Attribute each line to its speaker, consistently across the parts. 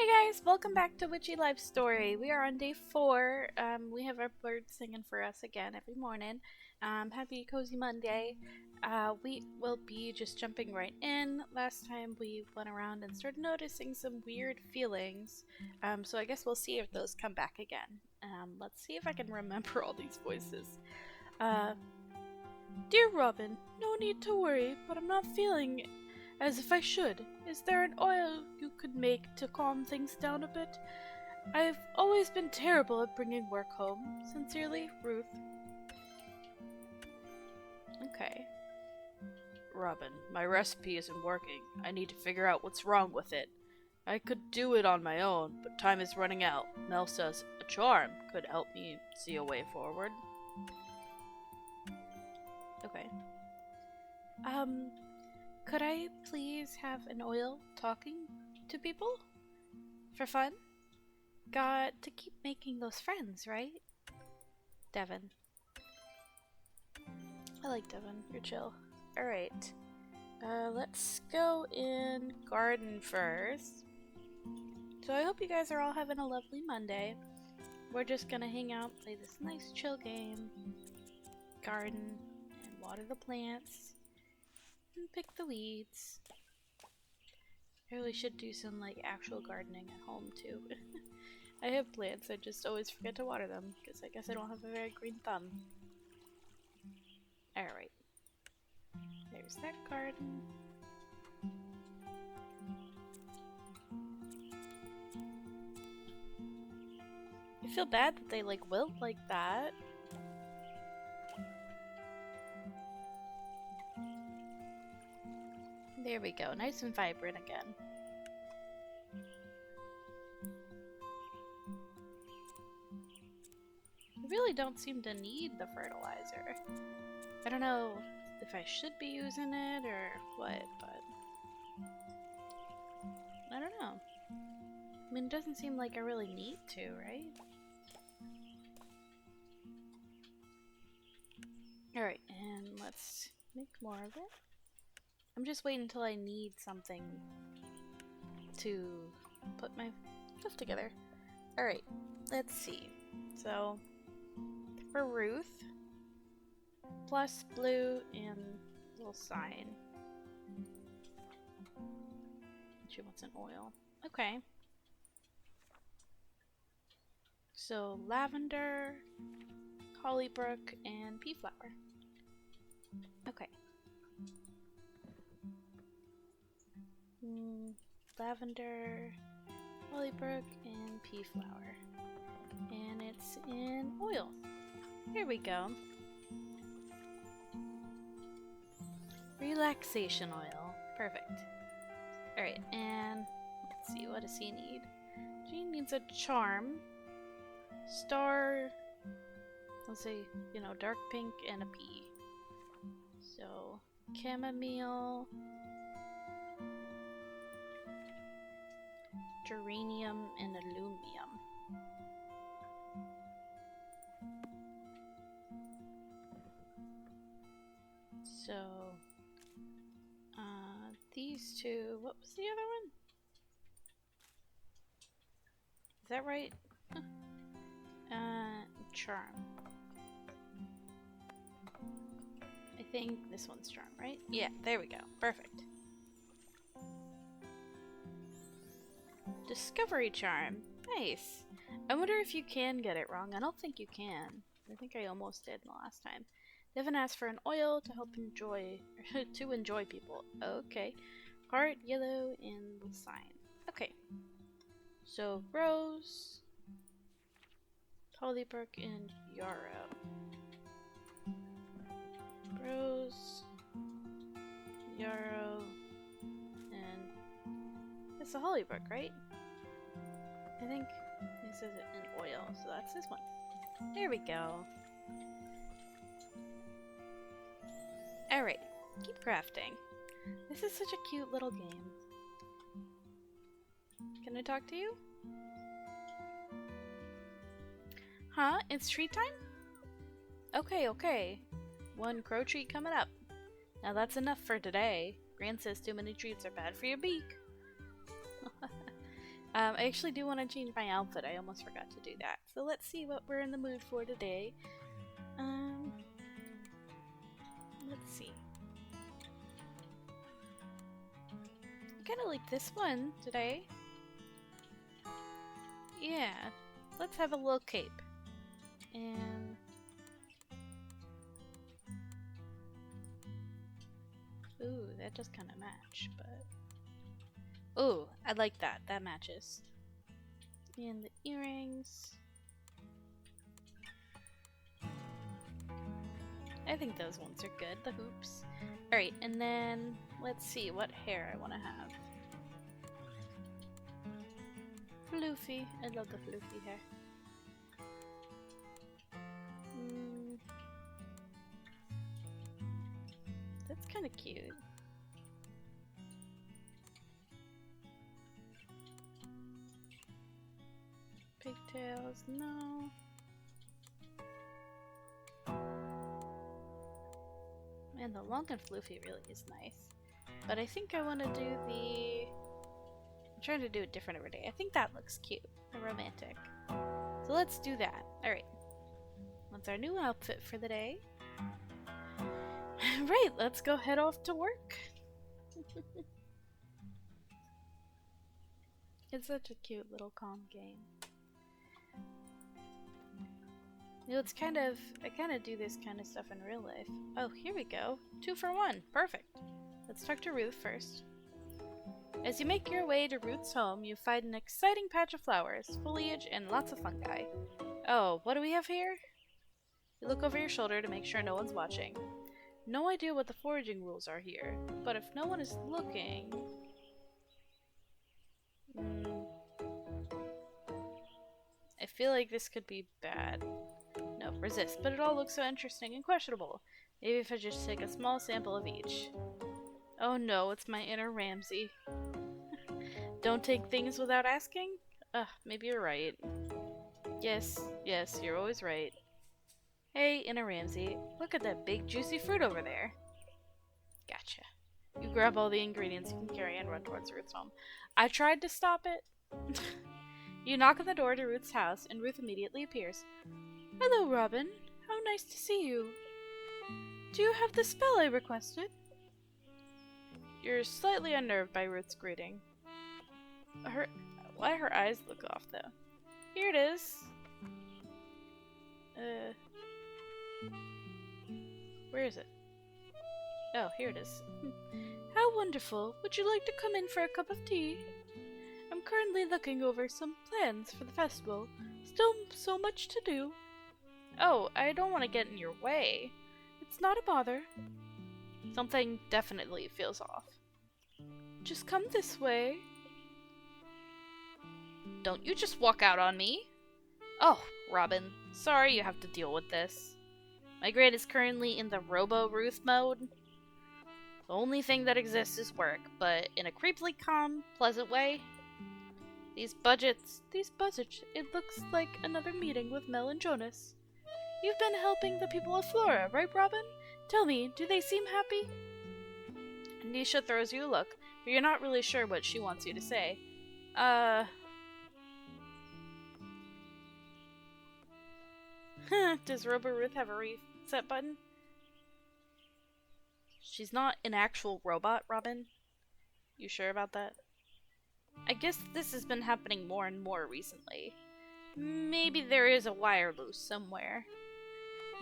Speaker 1: Hey guys, welcome back to Witchy Life Story. We are on day 4. We have our birds singing for us again every morning. Happy Cozy Monday. We will be just jumping right in. Last time we went around and started noticing some weird feelings. So I guess we'll see if those come back again. Let's see if I can remember all these voices. Dear Robin, no need to worry, but I'm not feeling as if I should. Is there an oil you could make to calm things down a bit? I've always been terrible at bringing work home. Sincerely, Ruth. Okay. Robin, my recipe isn't working. I need to figure out what's wrong with it. I could do it on my own, but time is running out. Mel says a charm could help me see a way forward. Okay. Could I please have an oil talking to people? For fun? Got to keep making those friends, right? Devin. I like Devin. You're chill. Alright. Let's go in garden first. So I hope you guys are all having a lovely Monday. We're just gonna hang out, play this nice chill game, garden, and water the plants, and pick the weeds. I really should do some actual gardening at home too. I have plants, I just always forget to water them because I guess I don't have a very green thumb. Alright. There's that garden. I feel bad that they wilt like that. There we go, nice and vibrant again. I really don't seem to need the fertilizer. I don't know if I should be using it or what, but I don't know. I mean, it doesn't seem like I really need to, right? Alright, and let's make more of it. I'm just waiting until I need something to put my stuff together. Alright, let's see. So, for Ruth, plus blue and little sign. She wants an oil. Okay. So, lavender, hollybrook, and pea flower. Okay. Lavender, hollybrook, and pea flower. And it's in oil. Here we go. Relaxation oil. Perfect. Alright, and let's see, what does he need? He needs a charm. Star, let's say, dark pink and a pea. So, chamomile, geranium, and aluminum. So, these two, what was the other one? Is that right? Charm. I think this one's charm, right? Yeah, there we go. Perfect. Discovery charm. Nice. I wonder if you can get it wrong. I don't think you can. I think I almost did the last time. Devin asked for an oil to help enjoy people. Okay. Heart, yellow, and the sign. Okay. So rose, hollybrook, and yarrow. Rose, yarrow, and it's a hollybrook, right? I think this is an oil, so that's this one. There we go. Alright, keep crafting. This is such a cute little game. Can I talk to you? Huh? It's treat time? Okay. One crow treat coming up. Now that's enough for today. Gran says too many treats are bad for your beak. I actually do want to change my outfit. I almost forgot to do that. So let's see what we're in the mood for today. Let's see. I kind of like this one today. Yeah, let's have a little cape. And ooh, that does kind of match, but ooh, I like that. That matches. And the earrings. I think those ones are good, the hoops. Alright, and then let's see what hair I want to have. Floofy. I love the floofy hair. That's kind of cute. Pigtails, no. Man, the long and floofy really is nice. But I think I want to do the... I'm trying to do it different every day. I think that looks cute and romantic. So let's do that. Alright. That's our new outfit for the day. Right, let's go head off to work. It's such a cute little calm game. You know, it's kind of, I kind of do this kind of stuff in real life. Oh, here we go. 2 for 1. Perfect. Let's talk to Ruth first. As you make your way to Ruth's home, you find an exciting patch of flowers, foliage, and lots of fungi. Oh, what do we have here? You look over your shoulder to make sure no one's watching. No idea what the foraging rules are here, but if no one is looking... I feel like this could be bad. No, resist, but it all looks so interesting and questionable. Maybe if I just take a small sample of each. Oh no, it's my inner Ramsay. Don't take things without asking? Maybe you're right. Yes, you're always right. Hey, inner Ramsay, look at that big juicy fruit over there. Gotcha. You grab all the ingredients you can carry and run towards Ruth's home. I tried to stop it. You knock on the door to Ruth's house, and Ruth immediately appears. Hello, Robin. How nice to see you. Do you have the spell I requested? You're slightly unnerved by Ruth's greeting. Why her eyes look off, though? Here it is. Where is it? Oh, here it is. How wonderful. Would you like to come in for a cup of tea? I'm currently looking over some plans for the festival. Still so much to do. Oh, I don't want to get in your way. It's not a bother. Something definitely feels off. Just come this way. Don't you just walk out on me. Oh, Robin. Sorry you have to deal with this. My grade is currently in the Robo-Ruth mode. The only thing that exists is work, but in a creepily calm, pleasant way. These budgets, it looks like another meeting with Mel and Jonas. You've been helping the people of Flora, right, Robin? Tell me, do they seem happy? Nisha throws you a look, but you're not really sure what she wants you to say. Does Robo-Ruth have a reset button? She's not an actual robot, Robin. You sure about that? I guess this has been happening more and more recently. Maybe there is a wire loose somewhere.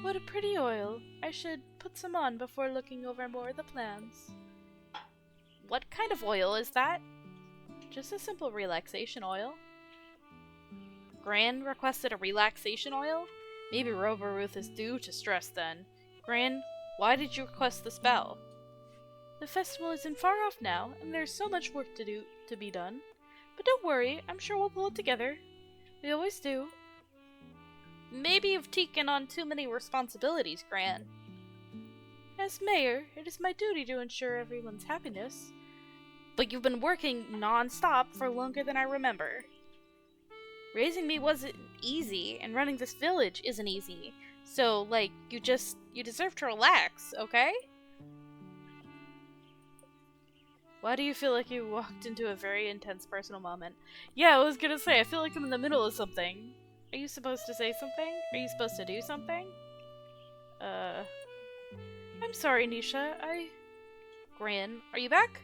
Speaker 1: What a pretty oil. I should put some on before looking over more of the plans. What kind of oil is that? Just a simple relaxation oil. Gran requested a relaxation oil? Maybe Robo-Ruth is due to stress then. Gran, why did you request the spell? The festival isn't far off now, and there's so much work to be done. But don't worry, I'm sure we'll pull it together. We always do. Maybe you've taken on too many responsibilities, Gran. As mayor, it is my duty to ensure everyone's happiness. But you've been working non-stop for longer than I remember. Raising me wasn't easy, and running this village isn't easy. So, like, you deserve to relax, okay? Why do you feel like you walked into a very intense personal moment? Yeah, I was gonna say, I feel like I'm in the middle of something. Are you supposed to say something? Are you supposed to do something? I'm sorry, Nisha. Gran, are you back?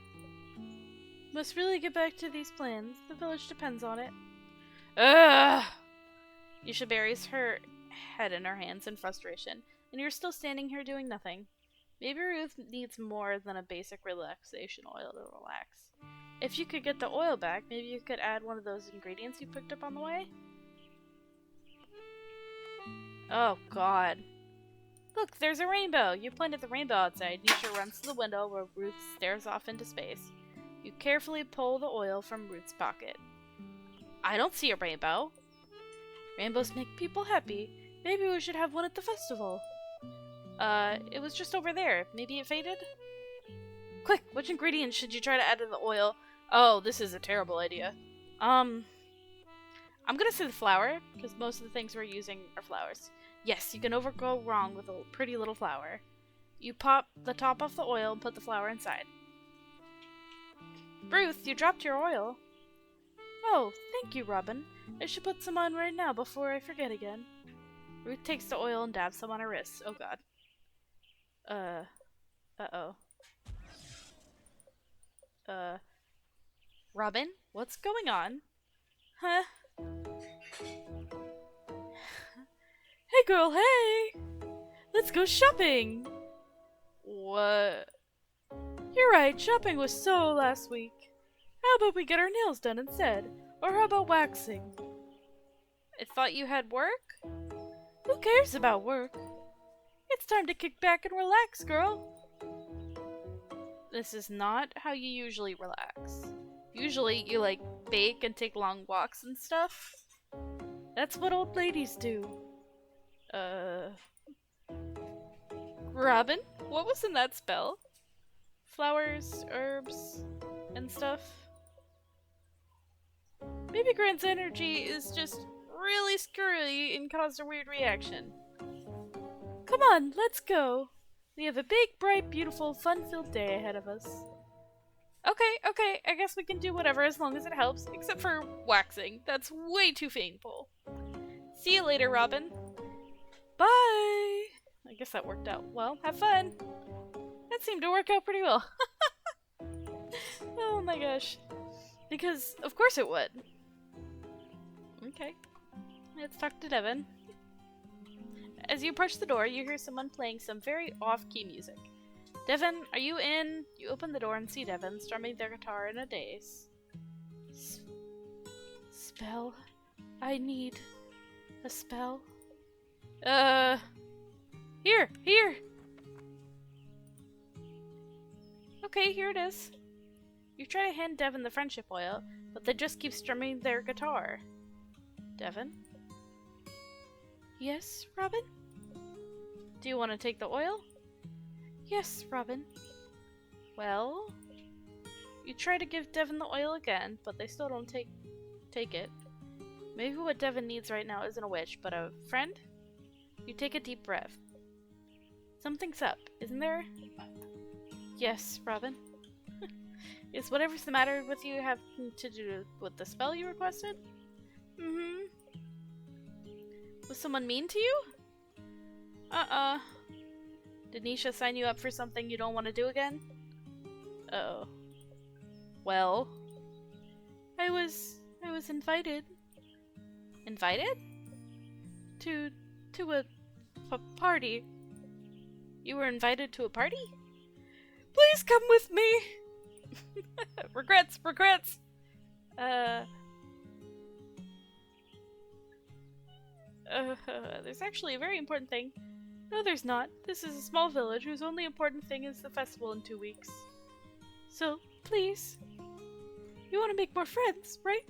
Speaker 1: Must really get back to these plans. The village depends on it. Ugh! Nisha buries her head in her hands in frustration, and you're still standing here doing nothing. Maybe Ruth needs more than a basic relaxation oil to relax. If you could get the oil back, maybe you could add one of those ingredients you picked up on the way? Oh, God. Look, there's a rainbow! You pointed the rainbow outside. Nisha runs to the window where Ruth stares off into space. You carefully pull the oil from Ruth's pocket. I don't see a rainbow. Rainbows make people happy. Maybe we should have one at the festival. It was just over there. Maybe it faded? Quick, which ingredients should you try to add to the oil? Oh, this is a terrible idea. I'm gonna say the flour, because most of the things we're using are flowers. Yes, you can never go wrong with a pretty little flower. You pop the top off the oil and put the flour inside. Ruth, you dropped your oil. Oh, thank you, Robin. I should put some on right now before I forget again. Ruth takes the oil and dabs some on her wrists. Oh god. Uh-oh. Robin? What's going on? Huh? Hey girl, hey! Let's go shopping! What? You're right, shopping was so last week. How about we get our nails done instead? Or how about waxing? I thought you had work? Who cares about work? It's time to kick back and relax, girl. This is not how you usually relax. Usually you like bake and take long walks and stuff. That's what old ladies do. Robin, what was in that spell? Flowers, herbs, and stuff. Maybe Grant's energy is just really screwy and caused a weird reaction. Come on, let's go. We have a big, bright, beautiful, fun-filled day ahead of us. Okay, I guess we can do whatever as long as it helps, except for waxing. That's way too painful. See you later, Robin. Bye! I guess that worked out well. Have fun! That seemed to work out pretty well. Oh my gosh. Because, of course it would. Okay. Let's talk to Devin. As you approach the door, you hear someone playing some very off-key music. Devin, are you in? You open the door and see Devin strumming their guitar in a daze. Spell? I need a spell. Here! Okay, here it is. You try to hand Devin the friendship oil, but they just keep strumming their guitar. Devin? Yes, Robin? Do you want to take the oil? Yes, Robin. Well, you try to give Devin the oil again, but they still don't take it. Maybe what Devin needs right now isn't a witch, but a friend? You take a deep breath. Something's up, isn't there? Yes, Robin. Is whatever's the matter with you have to do with the spell you requested? Mm-hmm. Was someone mean to you? Did Nisha sign you up for something you don't want to do again? Uh-oh. Well? I was invited. Invited? To a party. You were invited to a party? Please come with me! Regrets! There's actually a very important thing. No, there's not. This is a small village whose only important thing is the festival in 2 weeks. So, please. You want to make more friends, right?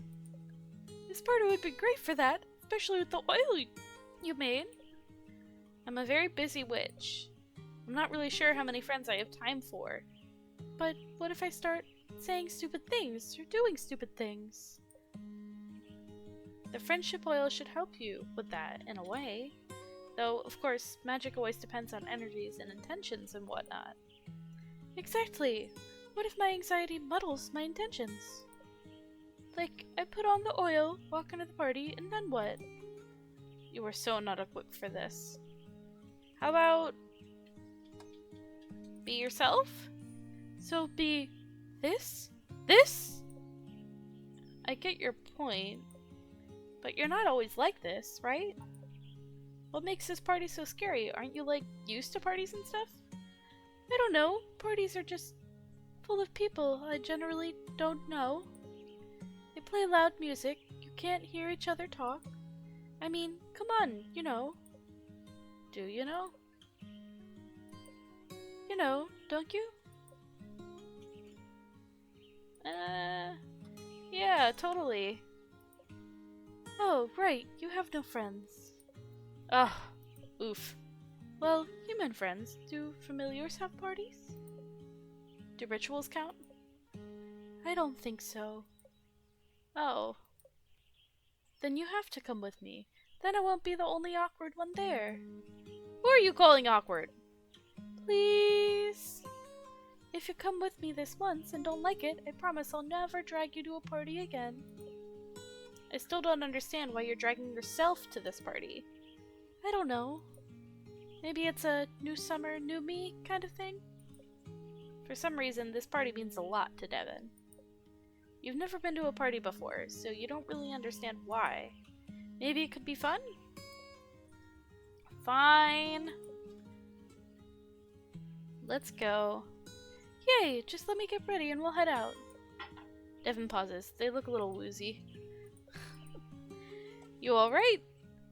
Speaker 1: This party would be great for that, especially with the oil you made. I'm a very busy witch. I'm not really sure how many friends I have time for. But what if I start saying stupid things or doing stupid things? The friendship oil should help you with that, in a way. Though, of course, magic always depends on energies and intentions and whatnot. Exactly! What if my anxiety muddles my intentions? Like, I put on the oil, walk into the party, and then what? You are so not equipped for this. How about... be yourself? So be... this? This? I get your point, but you're not always like this, right? What makes this party so scary? Aren't you, like, used to parties and stuff? I don't know. Parties are just full of people I generally don't know. They play loud music. You can't hear each other talk. I mean, come on, you know. Do you know? You know, don't you? Yeah, totally. Oh, right, you have no friends. Ugh, oof. Well, human friends. Do familiars have parties? Do rituals count? I don't think so. Oh. Then you have to come with me. Then I won't be the only awkward one there. Who are you calling awkward? Please? If you come with me this once and don't like it, I promise I'll never drag you to a party again. I still don't understand why you're dragging yourself to this party. I don't know. Maybe it's a new summer, new me kind of thing? For some reason, this party means a lot to Devin. You've never been to a party before, so you don't really understand why. Maybe it could be fun? Fine. Let's go. Yay, just let me get ready and we'll head out. Devin pauses. They look a little woozy. You alright?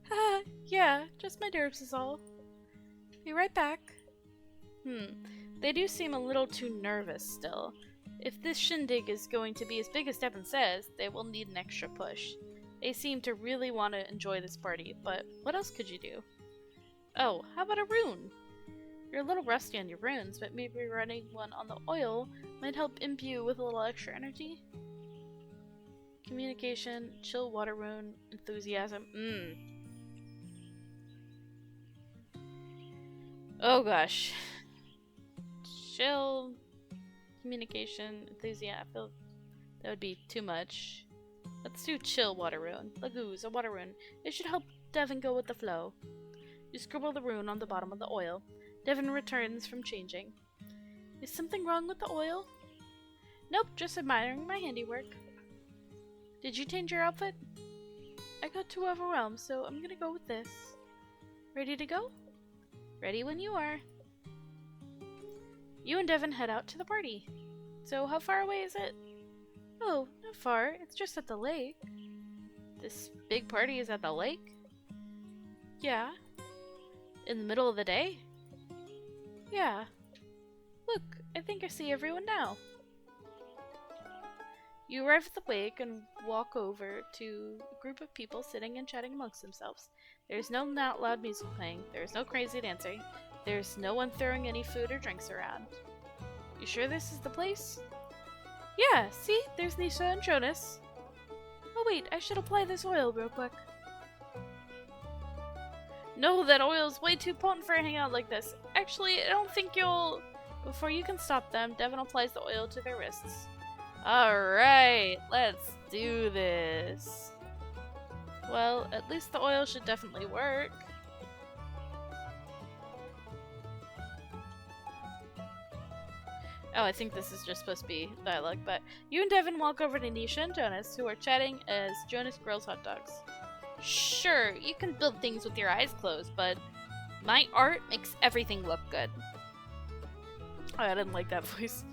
Speaker 1: Haha, yeah, just my nerves is all. Be right back. They do seem a little too nervous still. If this shindig is going to be as big as Devin says, they will need an extra push. They seem to really want to enjoy this party, but what else could you do? Oh, how about a rune? You're a little rusty on your runes, but maybe running one on the oil might help imbue with a little extra energy. Communication, chill water rune, enthusiasm. Oh gosh. Chill, communication, enthusiasm. I feel that would be too much. Let's do chill water rune. Lagoo's a water rune. It should help Devin go with the flow. You scribble the rune on the bottom of the oil. Devin returns from changing. Is something wrong with the oil? Nope, just admiring my handiwork. Did you change your outfit? I got too overwhelmed, so I'm gonna go with this. Ready to go? Ready when you are. You and Devin head out to the party. So how far away is it? Oh, not far. It's just at the lake. This big party is at the lake? Yeah. In the middle of the day? Yeah. Look, I think I see everyone now. You arrive at the lake and walk over to a group of people sitting and chatting amongst themselves. There's no loud music playing. There's no crazy dancing. There's no one throwing any food or drinks around. You sure this is the place? Yeah, see? There's Nisha and Jonas. Oh wait, I should apply this oil real quick. No, that oil's way too potent for a hangout like this. Actually, I don't think you'll... Before you can stop them, Devin applies the oil to their wrists. Alright, let's do this. Well, at least the oil should definitely work. Oh, I think this is just supposed to be dialogue, but you and Devin walk over to Nisha and Jonas, who are chatting as Jonas grills hot dogs. Sure, you can build things with your eyes closed, but my art makes everything look good. Oh, I didn't like that voice.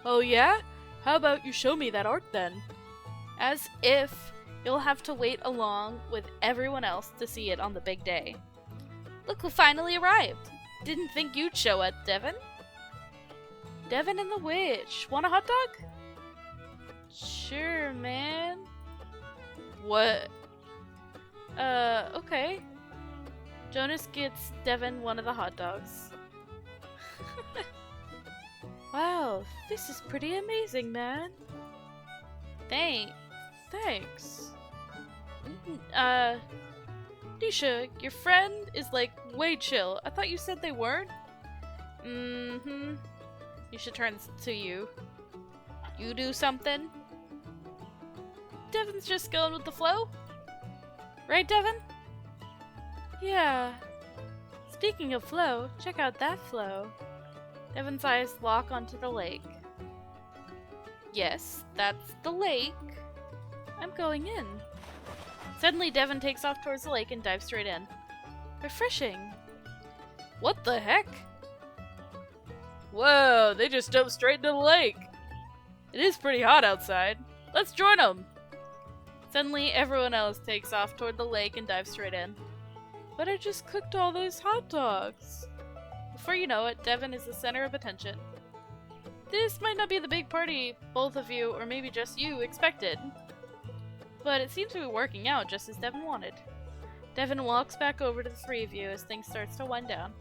Speaker 1: Oh yeah? How about you show me that art then? As if you'll have to wait along with everyone else to see it on the big day. Look who finally arrived! Didn't think you'd show up, Devin. Devin and the Witch. Want a hot dog? Sure, man. What? Okay. Jonas gets Devin one of the hot dogs. Wow, this is pretty amazing, man. Thanks. Nisha, your friend is like way chill. I thought you said they weren't? You should turn to you. You do something? Devin's just going with the flow? Right, Devin? Yeah. Speaking of flow, check out that flow. Devin's eyes lock onto the lake. Yes, that's the lake. I'm going in. Suddenly, Devin takes off towards the lake and dives straight in. Refreshing. What the heck? Whoa, they just dove straight into the lake. It is pretty hot outside. Let's join them. Suddenly, everyone else takes off toward the lake and dives straight in. But I just cooked all those hot dogs. Before you know it, Devin is the center of attention. This might not be the big party both of you, or maybe just you, expected. But it seems to be working out just as Devin wanted. Devin walks back over to the three of you as things starts to wind down.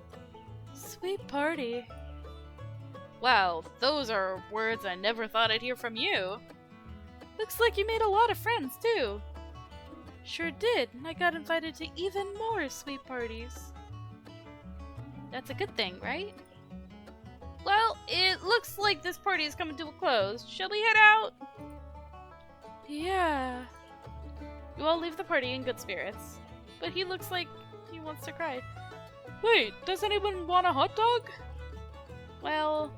Speaker 1: Sweet party. Wow, those are words I never thought I'd hear from you. Looks like you made a lot of friends, too. Sure did, and I got invited to even more sweet parties. That's a good thing, right? Well, it looks like this party is coming to a close. Shall we head out? Yeah. You all leave the party in good spirits, but he looks like he wants to cry. Wait, does anyone want a hot dog? Well,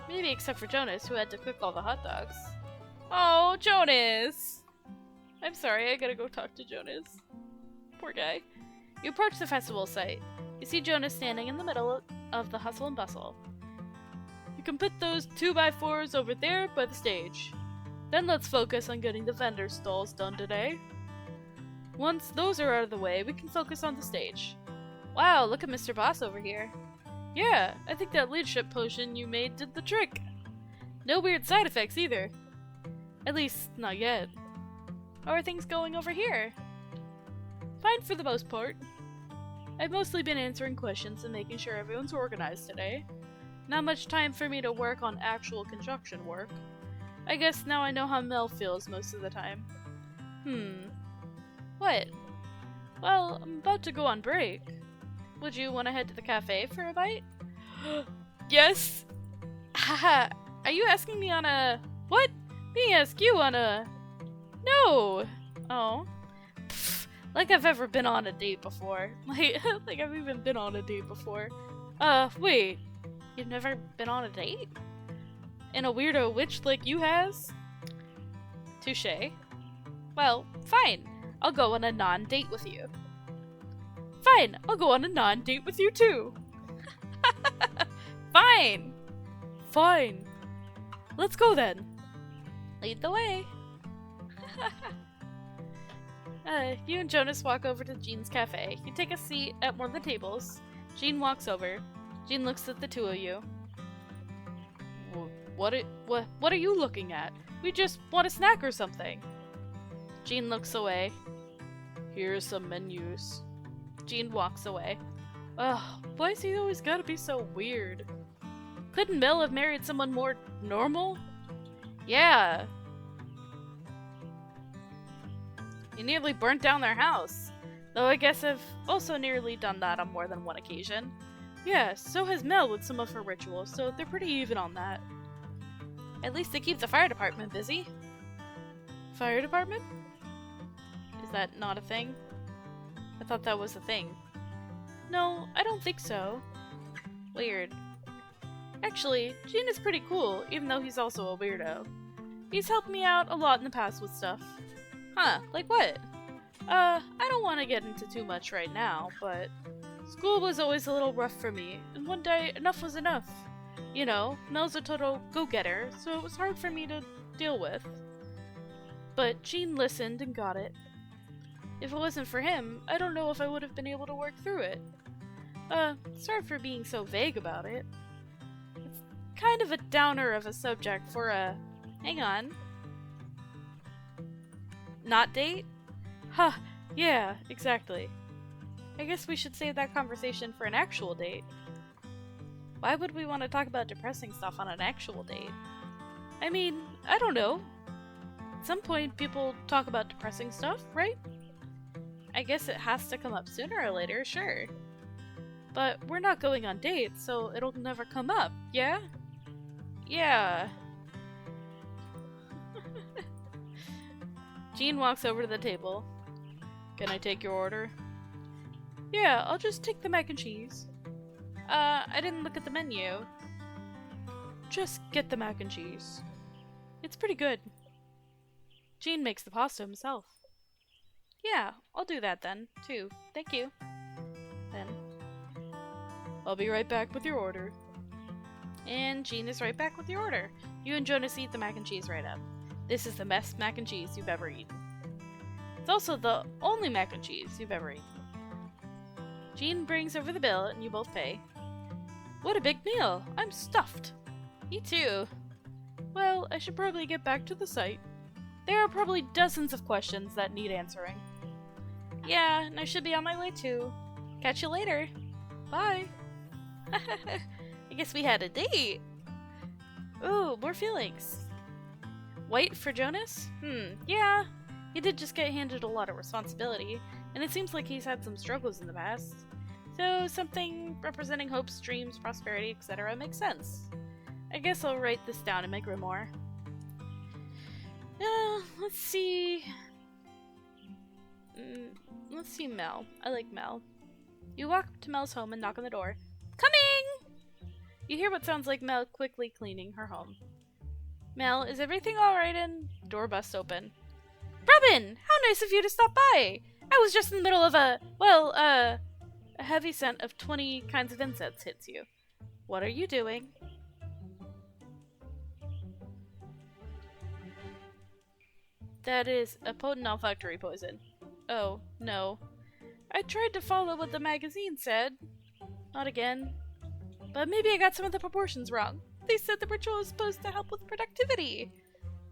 Speaker 1: maybe except for Jonas, who had to cook all the hot dogs. Oh, Jonas! I'm sorry, I gotta go talk to Jonas. Poor guy. You approach the festival site. You see Jonas standing in the middle of the hustle and bustle. You can put those 2x4s over there by the stage. Then let's focus on getting the vendor stalls done today. Once those are out of the way, we can focus on the stage. Wow, look at Mr. Boss over here. Yeah, I think that leadership potion you made did the trick. No weird side effects either. At least, not yet. How are things going over here? Fine for the most part. I've mostly been answering questions and making sure everyone's organized today. Not much time for me to work on actual construction work. I guess now I know how Mel feels most of the time. What? Well, I'm about to go on break. Would you want to head to the cafe for a bite? Yes! Haha, are you asking me on a... What? Me ask you on a... No! Oh. Pfft, like I've ever been on a date before. Like I've even been on a date before. Wait. You've never been on a date? And a weirdo witch like you has? Touché. Well, fine. I'll go on a non-date with you. Fine, I'll go on a non-date with you too. Fine. Fine. Let's go then. Lead the way. You and Jonas walk over to Jean's cafe. You take a seat at one of the tables. Jean walks over. Jean looks at the two of you. What are you looking at? We just want a snack or something. Jean looks away. Here's some menus. Jean walks away. Ugh, why's he always gotta be so weird? Couldn't Mel have married someone more normal? Yeah. You nearly burnt down their house. Though I guess I've also nearly done that on more than one occasion. Yeah, so has Mel with some of her rituals, so they're pretty even on that. At least they keep the fire department busy. Fire department? Is that not a thing? I thought that was a thing. No, I don't think so. Weird. Actually, Gene is pretty cool, even though he's also a weirdo. He's helped me out a lot in the past with stuff. Huh, like what? I don't want to get into too much right now, but school was always a little rough for me, and one day enough was enough. You know, Mel's a total go-getter, so it was hard for me to deal with. But Gene listened and got it. If it wasn't for him, I don't know if I would have been able to work through it. Sorry for being so vague about it. It's kind of a downer of a subject for a... Hang on. Not date? Huh, yeah, exactly. I guess we should save that conversation for an actual date. Why would we want to talk about depressing stuff on an actual date? I mean, I don't know. At some point, people talk about depressing stuff, right? I guess it has to come up sooner or later, sure. But we're not going on dates, so it'll never come up, yeah? Yeah. Jean walks over to the table. Can I take your order? Yeah, I'll just take the mac and cheese. I didn't look at the menu. Just get the mac and cheese. It's pretty good. Jean makes the pasta himself. Yeah, I'll do that then, too. Thank you. Then, I'll be right back with your order. And Jean is right back with your order. You and Jonas eat the mac and cheese right up. This is the best mac and cheese you've ever eaten. It's also the only mac and cheese you've ever eaten. Jean brings over the bill and you both pay. What a big meal! I'm stuffed! Me too. Well, I should probably get back to the site. There are probably dozens of questions that need answering. Yeah, and I should be on my way too. Catch you later. Bye. I guess we had a date. Ooh, more feelings. White for Jonas? Yeah. He did just get handed a lot of responsibility, and it seems like he's had some struggles in the past. So something representing hopes, dreams, prosperity, etc. makes sense. I guess I'll write this down in my grimoire. Let's see. Let's see Mel. I like Mel. You walk up to Mel's home and knock on the door. Coming! You hear what sounds like Mel quickly cleaning her home. Mel, is everything alright? And door busts open. Robin! How nice of you to stop by! I was just in the middle of a heavy scent of 20 kinds of insects hits you. What are you doing? That is a potent olfactory poison. Oh, no. I tried to follow what the magazine said. Not again. But maybe I got some of the proportions wrong. They said the ritual was supposed to help with productivity.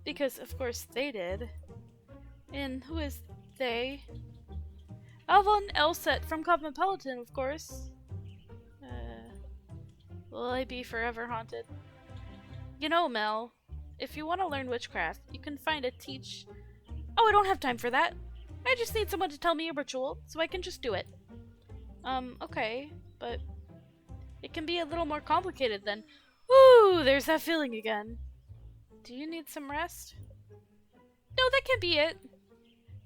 Speaker 1: Because, of course, they did. And who is they? Alvon Elset from Cosmopolitan, of course. Will I be forever haunted? You know, Mel, if you want to learn witchcraft, you can find a teach... Oh, I don't have time for that. I just need someone to tell me a ritual, so I can just do it. Okay, but it can be a little more complicated than... Ooh, there's that feeling again. Do you need some rest? No, that can't be it.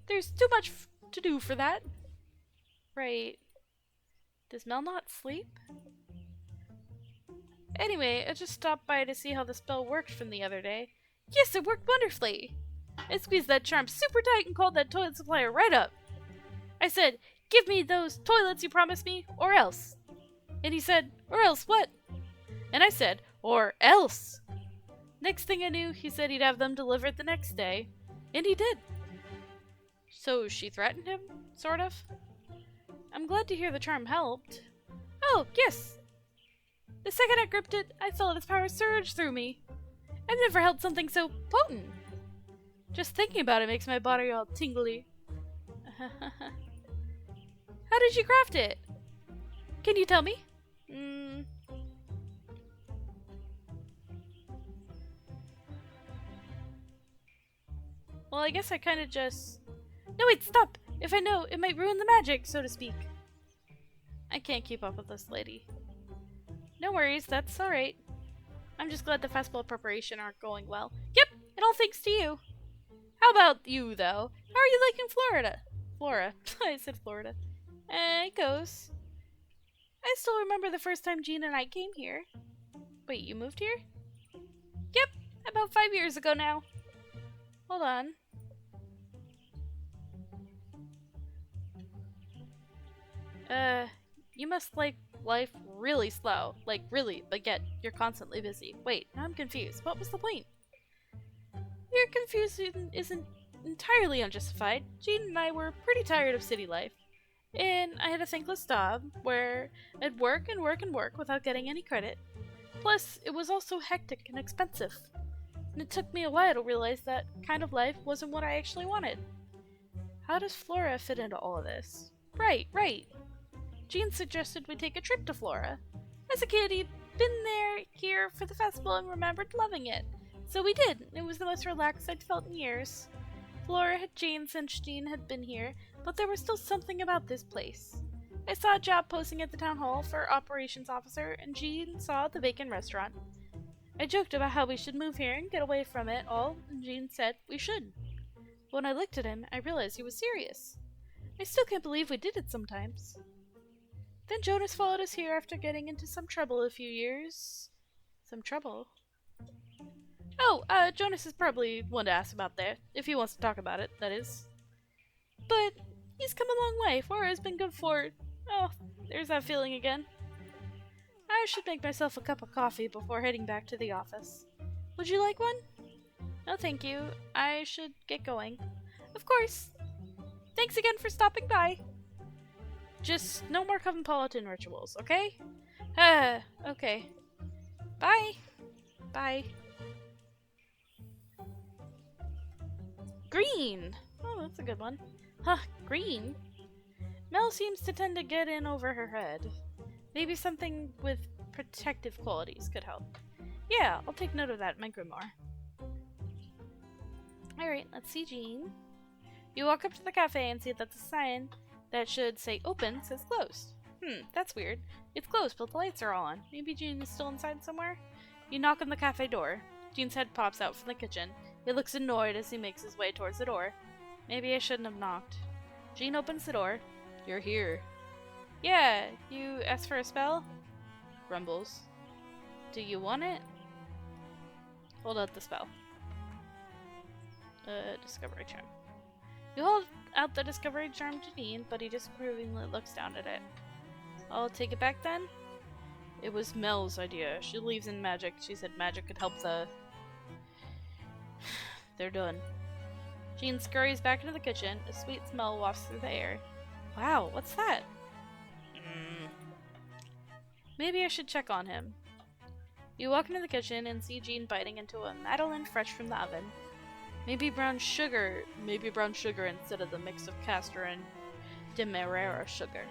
Speaker 1: There's too much to do for that. Right. Does Mel not sleep? Anyway, I just stopped by to see how the spell worked from the other day. Yes, it worked wonderfully. I squeezed that charm super tight and called that toilet supplier right up. I said, give me those toilets you promised me, or else. And he said, or else what? And I said, or else. Next thing I knew, he said he'd have them delivered the next day. And he did. So she threatened him, sort of? I'm glad to hear the charm helped. Oh, yes. The second I gripped it, I felt its power surge through me. I've never held something so potent. Just thinking about it makes my body all tingly. How did you craft it? Can you tell me? Well, I guess I kinda just... No, wait, stop! If I know, it might ruin the magic, so to speak. I can't keep up with this lady. No worries, that's alright. I'm just glad the festival preparation aren't going well. Yep, and all thanks to you. How about you, though? How are you liking Florida? Flora. I said Florida. It goes. I still remember the first time Jean and I came here. Wait, you moved here? Yep, about 5 years ago now. Hold on. You must like life really slow. Like, really, but yet you're constantly busy. Wait, now I'm confused. What was the point? Your confusion isn't entirely unjustified. Jean and I were pretty tired of city life. And I had a thankless job where I'd work and work and work without getting any credit. Plus, it was also hectic and expensive. And it took me a while to realize that kind of life wasn't what I actually wanted. How does Flora fit into all of this? Right. Jean suggested we take a trip to Flora. As a kid, he'd been here for the festival and remembered loving it. So we did. It was the most relaxed I'd felt in years. Flora had changed since Jean had been here, but there was still something about this place. I saw a job posting at the town hall for operations officer, and Jean saw the vacant restaurant. I joked about how we should move here and get away from it all, and Jean said we should. When I looked at him, I realized he was serious. I still can't believe we did it sometimes. Then Jonas followed us here after getting into some trouble a few years. Some trouble? Oh, Jonas is probably one to ask about that, if he wants to talk about it, that is. But he's come a long way. 4 has been good for... Oh, there's that feeling again. I should make myself a cup of coffee before heading back to the office. Would you like one? No, thank you. I should get going. Of course. Thanks again for stopping by. Just no more cosmopolitan rituals, okay? Okay. Bye. Bye. Green! Oh, that's a good one. Huh, green? Mel seems to tend to get in over her head. Maybe something with protective qualities could help. Yeah, I'll take note of that in my grimoire. Alright, let's see Jean. You walk up to the cafe and see that the sign that should say open says closed. That's weird. It's closed, but the lights are all on. Maybe Jean is still inside somewhere? You knock on the cafe door. Jean's head pops out from the kitchen. He looks annoyed as he makes his way towards the door. Maybe I shouldn't have knocked. Jean opens the door. You're here. Yeah, you asked for a spell? Grumbles. Do you want it? Hold out the spell. Discovery charm. You hold out the discovery charm to Dean, but he disapprovingly looks down at it. I'll take it back then? It was Mel's idea. She believes in magic. She said magic could help the... They're done. Jean scurries back into the kitchen. A sweet smell wafts through the air. Wow, what's that? Maybe I should check on him. You walk into the kitchen and see Jean biting into a madeleine fresh from the oven. Maybe brown sugar instead of the mix of castor and demerara sugar.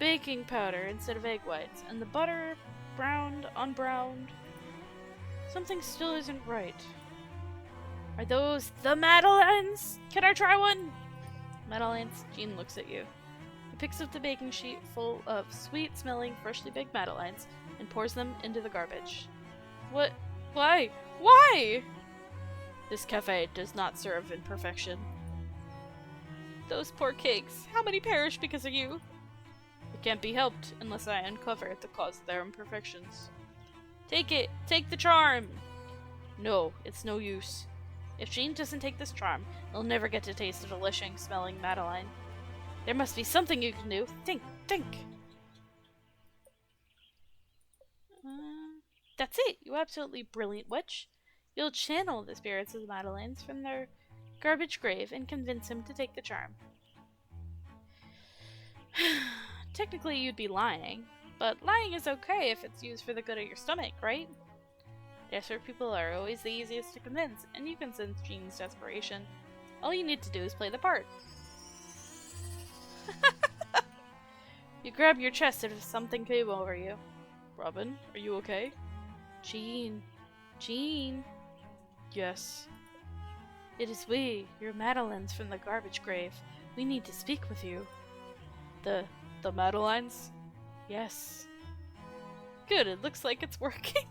Speaker 1: Baking powder instead of egg whites, and the butter browned, unbrowned. Something still isn't right. Are those the madeleines? Can I try one? Madeleines, Jean looks at you. He picks up the baking sheet full of sweet-smelling, freshly baked madeleines and pours them into the garbage. What? Why? Why? This cafe does not serve in perfection. Those poor cakes. How many perish because of you? It can't be helped unless I uncover the cause of their imperfections. Take it! Take the charm! No, it's no use. If Jean doesn't take this charm, they'll never get to taste a delicious-smelling madeleine. There must be something you can do. Think! That's it! You absolutely brilliant witch! You'll channel the spirits of the madeleines from their garbage grave and convince him to take the charm. Technically, you'd be lying, but lying is okay if it's used for the good of your stomach, right? Desperate people are always the easiest to convince, and you can sense Jean's desperation. All you need to do is play the part. You grab your chest as if something came over you. Robin, are you okay? Jean. Yes. It is we, your madeleines from the garbage grave. We need to speak with you. The madeleines? Yes. Good, it looks like it's working.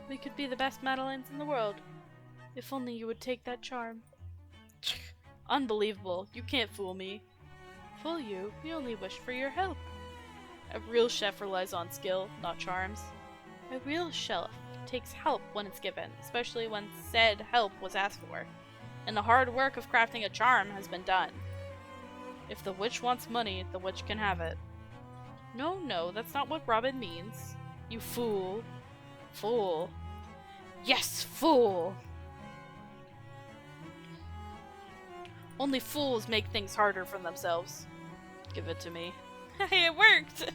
Speaker 1: We could be the best madeleines in the world. If only you would take that charm. Unbelievable. You can't fool me. Fool you? We only wish for your help. A real chef relies on skill, not charms. A real chef takes help when it's given, especially when said help was asked for, and the hard work of crafting a charm has been done. If the witch wants money, the witch can have it. No, that's not what Robin means. You fool. Fool. Yes, fool! Only fools make things harder for themselves. Give it to me. It worked!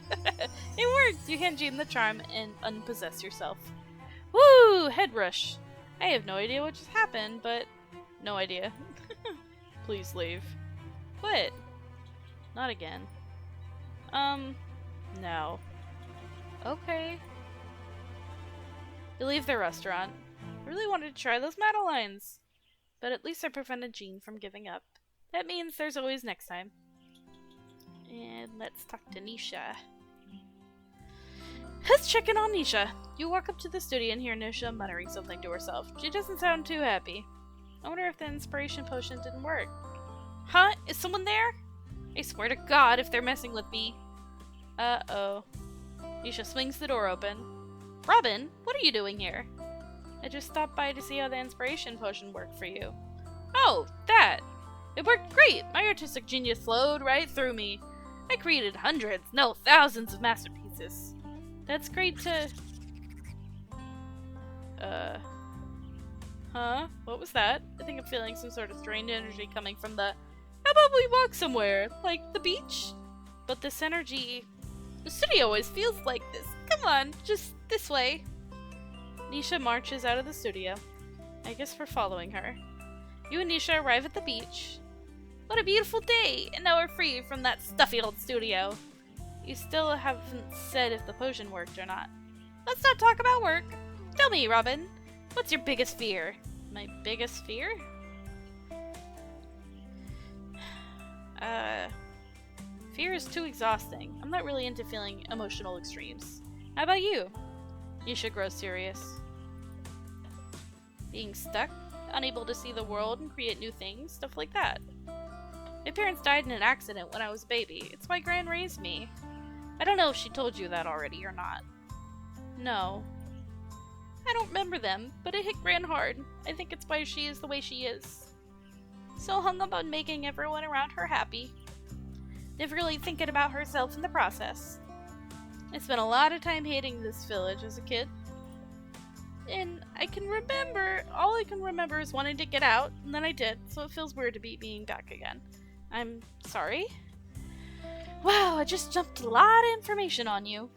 Speaker 1: It worked! You hand Jean the charm and unpossess yourself. Woo! Head rush. I have no idea what just happened, but... No idea. Please leave. What? Not again. No. Okay. You leave the restaurant. I really wanted to try those madeleines. But at least I prevented Jean from giving up. That means there's always next time. And let's talk to Nisha. Let's check in on Nisha. You walk up to the studio and hear Nisha muttering something to herself. She doesn't sound too happy. I wonder if the inspiration potion didn't work. Huh? Is someone there? I swear to God if they're messing with me. Uh-oh. Nisha swings the door open. Robin, what are you doing here? I just stopped by to see how the inspiration potion worked for you. Oh, that! It worked great! My artistic genius flowed right through me. I created hundreds, no, thousands of masterpieces. That's great to... Huh? What was that? I think I'm feeling some sort of strained energy coming from the... How about we walk somewhere? Like the beach? But this energy... The studio always feels like this. Come on, just this way. Nisha marches out of the studio. I guess we're following her. You and Nisha arrive at the beach. What a beautiful day! And now we're free from that stuffy old studio. You still haven't said if the potion worked or not. Let's not talk about work. Tell me, Robin, what's your biggest fear? My biggest fear? Fear is too exhausting. I'm not really into feeling emotional extremes. How about you? Nisha grows serious. Being stuck, unable to see the world and create new things, stuff like that. My parents died in an accident when I was a baby. It's why Gran raised me. I don't know if she told you that already or not. No. I don't remember them, but it hit Gran hard. I think it's why she is the way she is. So hung up on making everyone around her happy. Never really thinking about herself in the process. I spent a lot of time hating this village as a kid. And all I can remember is wanting to get out, and then I did, so it feels weird to be being back again. I'm sorry. Wow, I just jumped a lot of information on you.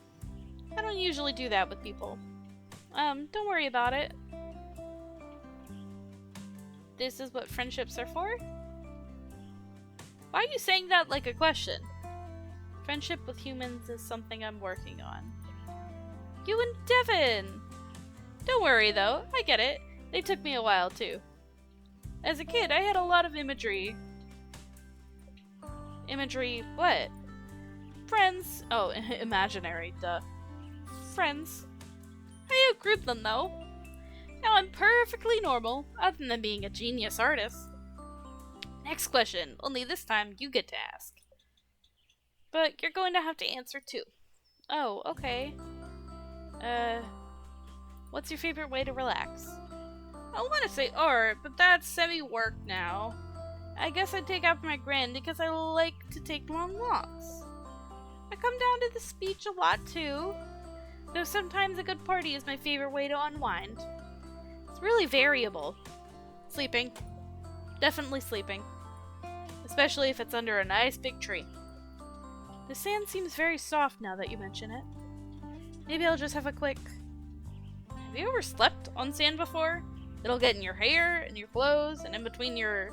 Speaker 1: I don't usually do that with people. Don't worry about it. This is what friendships are for? Why are you saying that like a question? Friendship with humans is something I'm working on. You and Devin! Don't worry though, I get it. They took me a while too. As a kid, I had a lot of imagery. Imagery what? Friends. Oh, imaginary, duh. Friends. I outgrew them though. Now I'm perfectly normal, other than being a genius artist. Next question, only this time you get to ask. But you're going to have to answer too. Oh, okay. What's your favorite way to relax? I want to say art, but that's semi-work now. I guess I'd take after my gran because I like to take long walks. I come down to the beach a lot too, though sometimes a good party is my favorite way to unwind. It's really variable. Sleeping. Definitely sleeping. Especially if it's under a nice big tree. The sand seems very soft now that you mention it. Maybe I'll just have a quick... Have you ever slept on sand before? It'll get in your hair, and your clothes, and in between your...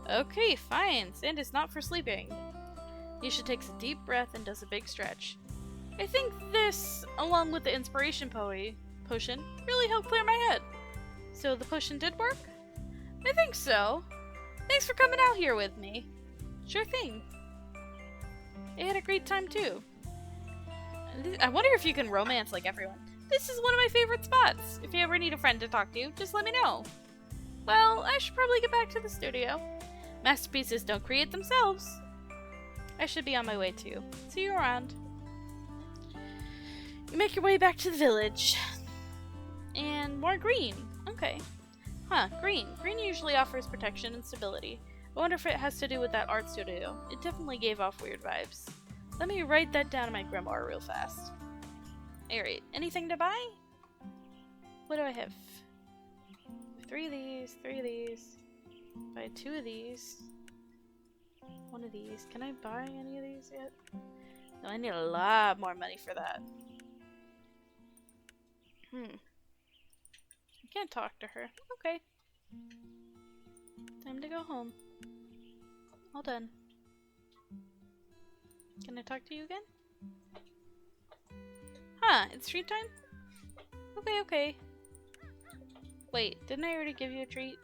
Speaker 1: Okay, fine. Sand is not for sleeping. Nisha takes a deep breath and does a big stretch. I think this, along with the inspiration potion, really helped clear my head. So the potion did work? I think so. Thanks for coming out here with me. Sure thing. I had a great time too. I wonder if you can romance like everyone. This is one of my favorite spots. If you ever need a friend to talk to, just let me know. Well, I should probably get back to the studio. Masterpieces don't create themselves. I should be on my way too. See you around. You make your way back to the village. And more green. Okay. Huh, green. Green usually offers protection and stability. I wonder if it has to do with that art studio. It definitely gave off weird vibes. Let me write that down in my grimoire real fast. Alright, anything to buy? What do I have? 3 of these, 3 of these. Buy 2 of these. 1 of these. Can I buy any of these yet? No, I need a lot more money for that. I can't talk to her. Okay. Time to go home. All done. Can I talk to you again? Huh, it's treat time? Okay, okay. Wait, didn't I already give you a treat?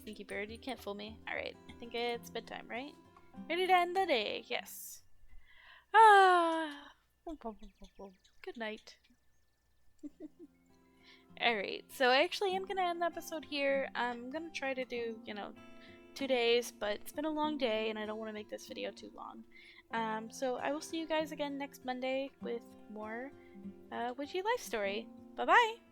Speaker 1: Sneaky bird, you can't fool me. Alright, I think it's bedtime, right? Ready to end the day, yes. Ah. Good night. Alright, so I actually am gonna end the episode here. I'm gonna try to do, 2 days, but it's been a long day and I don't want to make this video too long. So I will see you guys again next Monday with more Witchy Life Story. Bye bye!